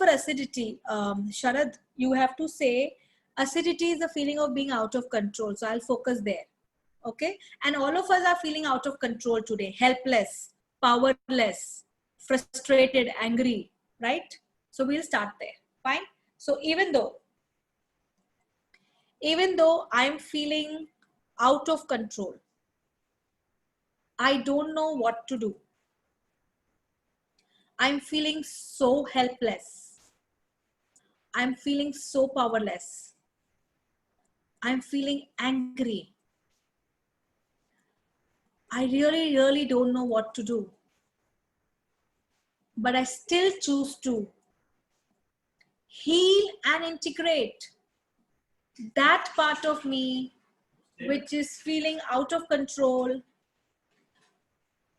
acidity, Sharad, you have to say acidity is a feeling of being out of control. So I'll focus there. Okay. And all of us are feeling out of control today, helpless, powerless, frustrated, angry, right? So we'll start there. Fine. So even though I'm feeling out of control, I don't know what to do. I'm feeling so helpless. I'm feeling so powerless. I'm feeling angry. I really, really don't know what to do. But I still choose to heal and integrate that part of me which is feeling out of control,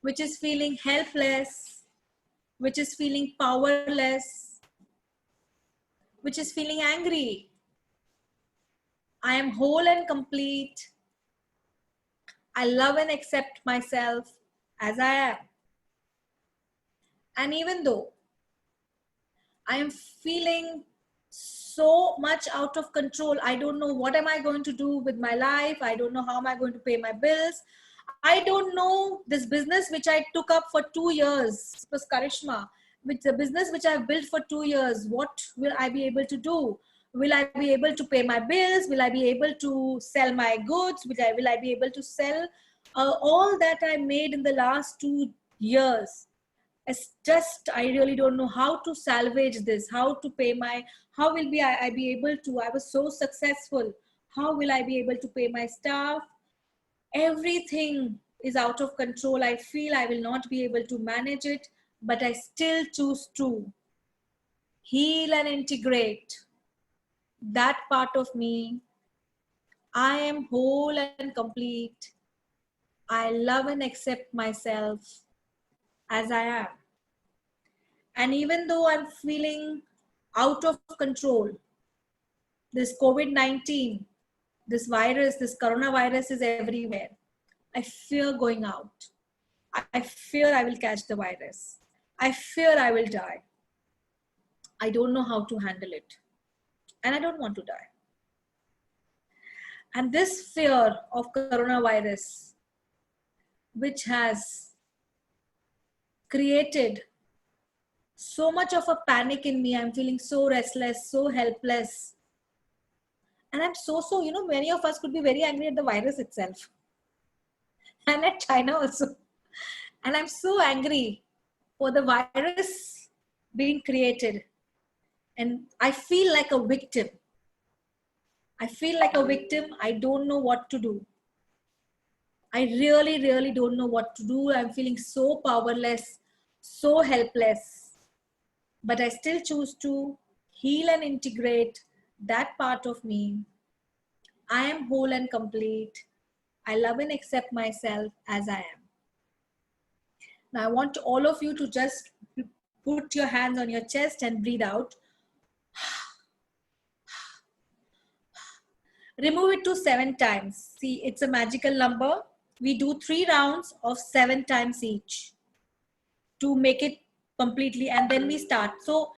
which is feeling helpless, which is feeling powerless, which is feeling angry. I am whole and complete. I love and accept myself as I am. And even though I am feeling so much out of control, I don't know what am I going to do with my life. I don't know how am I going to pay my bills. I don't know this business which I took up for 2 years, it was Karishma, which the business which I've built for 2 years, what will I be able to do? Will I be able to pay my bills? Will I be able to sell my goods? Will I be able to sell all that I made in the last 2 years? It's just, I really don't know how to salvage this, how to pay my, how will be I be able to, I was so successful. How will I be able to pay my staff? Everything is out of control. I feel I will not be able to manage it, but I still choose to heal and integrate that part of me. I am whole and complete. I love and accept myself as I am. And even though I'm feeling out of control, this COVID-19, this virus, this coronavirus is everywhere. I fear going out. I fear I will catch the virus. I fear I will die. I don't know how to handle it. And I don't want to die. And this fear of coronavirus, which has created so much of a panic in me, I'm feeling so restless, so helpless. And I'm so, many of us could be very angry at the virus itself. And at China also. And I'm so angry for the virus being created. And I feel like a victim. I feel like a victim. I don't know what to do. I really, really don't know what to do. I'm feeling so powerless, so helpless. But I still choose to heal and integrate that part of me. I am whole and complete. I love and accept myself as I am. Now I want all of you to just put your hands on your chest and breathe out. Remove it to 7 times. See, it's a magical number. We do 3 rounds of 7 times each to make it completely, and then we start. So